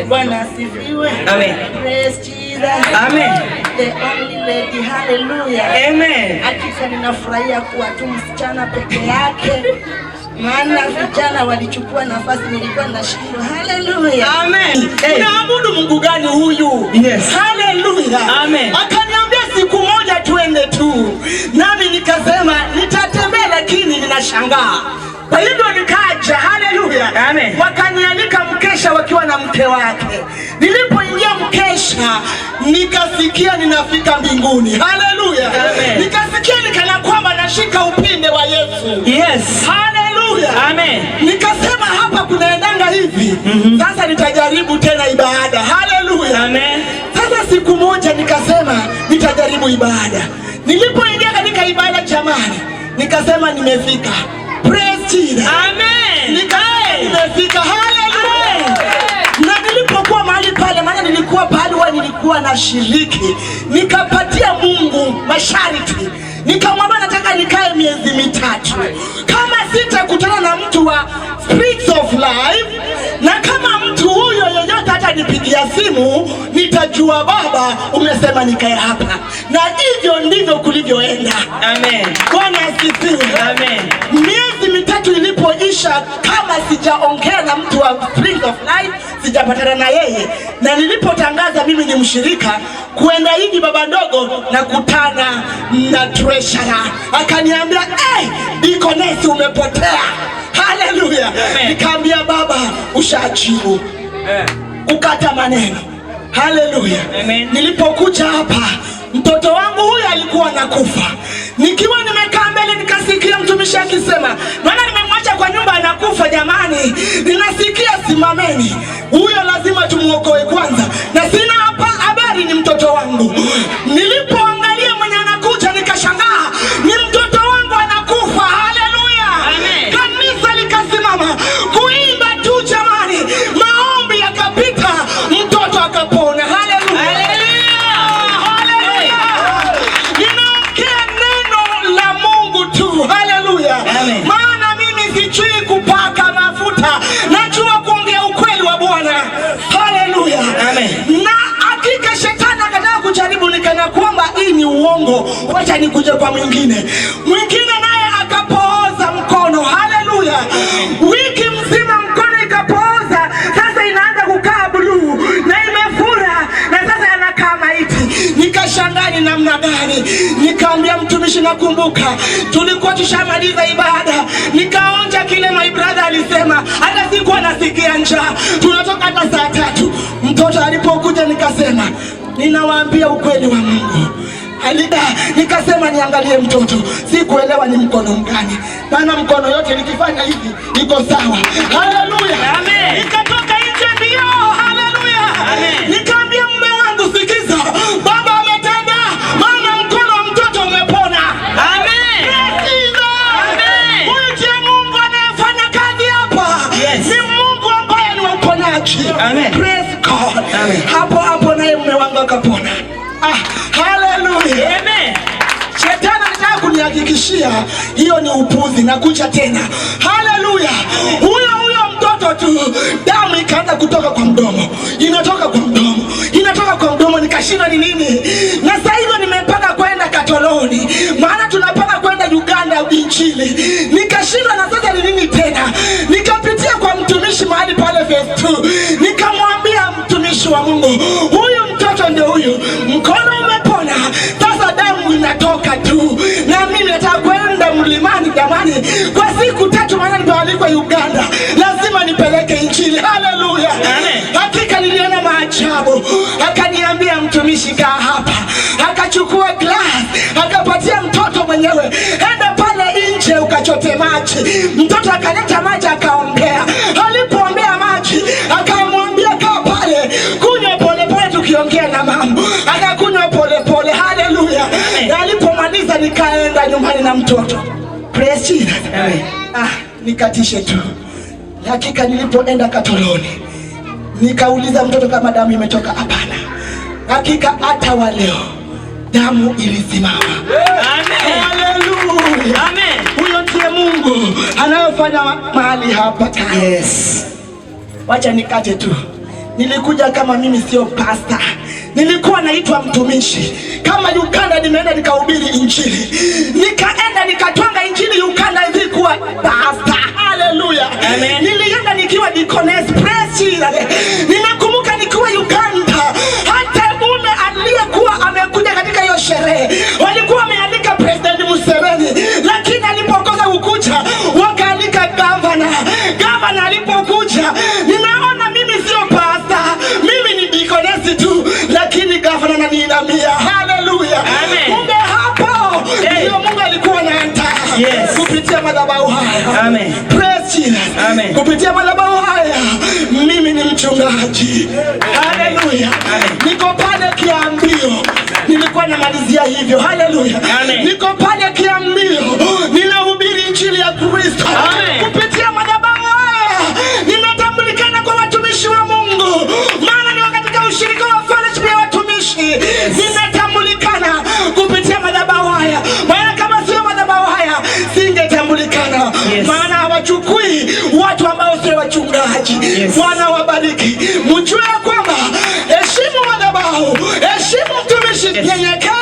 Bwana asifiwe. Amen. Praise Jesus. Amen. The only lady. Hallelujah. Amen. Hakika ninafurahia kuwa tu msichana peke yake. Maana vijana walichukua nafasi nilikuwa nashindwa. Hallelujah. Amen. Unaabudu Mungu gani huyu? Yes. Hallelujah. Amen. Akaniambia siku moja tuende tu. Nami nikasema nitatembea, lakini ninashangaa. Kwa hivyo nikaja. Hallelujah. Amen. Wakanialika mkesha wakiwa na mke wake. Nilipoingia mkesha nikasikia ninafika mbinguni. Hallelujah. Amen. Nikasikia nikana kwamba nashika upinde wa Yesu. Yes. Hallelujah. Amen. Nikasema hapa kunaendanga hivi. Sasa nitajaribu tena ibada. Hallelujah. Amen. Sasa siku moja nikasema nitajaribu ibada. Nilipoingia katika ibada jamani, nikasema nimefika. Praise Jesus. Amen. Nimefika. Hallelujah. Na nilipokuwa mahali pale, maana nilikuwa pale nilikuwa na shiriki, nikapatia Mungu masharti. Nikamwambia nataka nikae miezi mitatu. Kama sitakutana na mtu wa Streets of Life, na kama mtu huyo yeyote hata nipigia simu, nitajua Baba umesema nikae hapa. Na hivyo ndivyo kulivyoenda. Amen. Bwana asifiwe. Amen. Miezi mitatu ilipoisha, kama sijaongea na mtu wa Streets of Life, sijapatana na yeye, na nilipotangaza mimi ni mshirika kuenda hivi baba ndogo na kutana na treasurer, akaniambia Deaconess umepotea. Hallelujah. Nikaambia baba ushajibu. Ukata maneno. Hallelujah. Amen. Nilipokuja hapa, mtoto wangu huyu alikuwa anakufa. Nikiwa nimekaa mbele nikasikia mtumishi akisema, maana nimemwacha kwa nyumba anakufa jamani. Ninasikia simameni. Huyo lazima tumuokoe kwanza. Na sina hapa habari ni mtoto wangu. Nilipoangalia mwenye anakuja nikashangaa ni mtoto wangu anakufa. Hallelujah. Amen. Kanisa likasimama kuimba tu jamani. Maombi yakapita, mtoto akapona. Hallelujah. Hallelujah. Ninaongea neno la Mungu tu. Hallelujah. Amen. Maana mimi sijui kupaka mafuta, najua kuongea ukweli wa Bwana. Hallelujah. Amen. Na hakika shetani akataka kujaribu nikana kwamba hii ni uongo, wacha nikuje kwa mwingine. Mwingine naye akapooza mkono. Hallelujah. Wiki mzima mkono ikapooza, sasa inaanza kukaa blue na imefura, na sasa anakaa maiti. Nikashangaa ni namna gani. Nikaambia mtumishi, nakumbuka tulikuwa tushamaliza ibada, nikaonja kile my brother alisema, hata sikuwa nasikia njaa. Tunatoka hata saa 3. Mtoto alipokuja nikasema ninawaambia ukweli wa Mungu. Nikasema niangalie mtoto, sikuelewa ni mkono mgani, maana mkono yote nikifanya hivi iko sawa. Hallelujah. Amen. Nikatoka nje ndio. Hallelujah. Amen. Nikaambia mume wangu, sikiza, baba ametenda, maana mkono wa mtoto umepona. Amen. Amen. Huyu ndiye Mungu anayefanya kazi hapa. Yes. Ni Mungu ambaye ni uponyaji. Amen. Praise God. Amen. Hapo naye mume wangu akapona. Hallelujah. Amen. Shetani anataka kunihakikishia hiyo ni upuzi, na kucha tena. Hallelujah. Huyo mtoto tu, damu ikaanza kutoka kwa mdomo. Inatoka kwa mdomo, nikashinda ni nini. Na sasa hizo nimepaka kwenda Katoloni, maana tunapaka kwenda Uganda injili. Nikashinda na sasa ni nini tena. Nikapitia kwa mtumishi mahali pale phase 2. Nikamwambia mtumishi wa Mungu, huyu mtoto ndio huyu, mkono umepona, sasa damu inatoka tu. Na mimi nataka kwenda mlimani jamani kwa siku 3, maana nimealikwa Uganda, lazima nipeleke injili. Hallelujah. Hakika niliona maajabu. Akaniambia mtumishi, kaa hapa. Akachukua glass, akapatia mtoto mwenyewe, enda pale nje ukachote maji. Mtoto akaleta maji akaombea. Alipoombea maji akamwambia kaa pale, kunywa polepole tukiongea na mama. Akakunywa polepole. Hallelujah. Na alipomaliza nikaenda nyumbani na mtoto. Praise Jesus. Nikatishe tu. Hakika nilipoenda Katoloni, nikauliza mtoto kama damu imetoka. Hapana. Hakika hata wa leo damu ilisimama. Amen. Hallelujah. Amen. Huyo ndiye Mungu anayofanya mahali hapa. Yes. Wacha nikate tu. nilikuja kama mimi sio pasta, nilikuwa naitwa mtumishi. Kama Uganda nimeenda nikahubiri injili, nikaenda nikatwanga injili Uganda hivi kuwa pasta. Haleluya. Nilienda nikiwa deaconess president. Ninakumbuka nikiwa Uganda, hata mume aliyekuwa amekuja katika hiyo sherehe walikuwa wamealika President Museveni, lakini alipokosa kukuja wakaalika governor. Governor alipokuja, ninaona mimi sio pasta, mimi ni deaconess tu, lakini governor ananiinamia. Haleluya. Kumbe hapo ndio Mungu alikuwa anaandaa kupitia madhabahu haya. Amen. Praise Jesus. Amen. Kupitia madhabahu haya mimi ni mchungaji. Haleluya. Niko pale Kiambio, nilikuwa namalizia hivyo. Haleluya. Niko pale Kiambio, ninahubiri injili ya Kristo. Kupitia madhabahu haya nimetambulikana kwa watumishi wa Mungu, maana ni katika ushirika wa fellowship ya watumishi. Ninatambulikana kupitia madhabahu haya, maana kama sio madhabahu haya singetambulikana. Maana hawachukui watu ambao sio wachungaji. Bwana wabariki. Mjue kwamba heshimu madhabahu, heshimu mtumishi, nyenyekea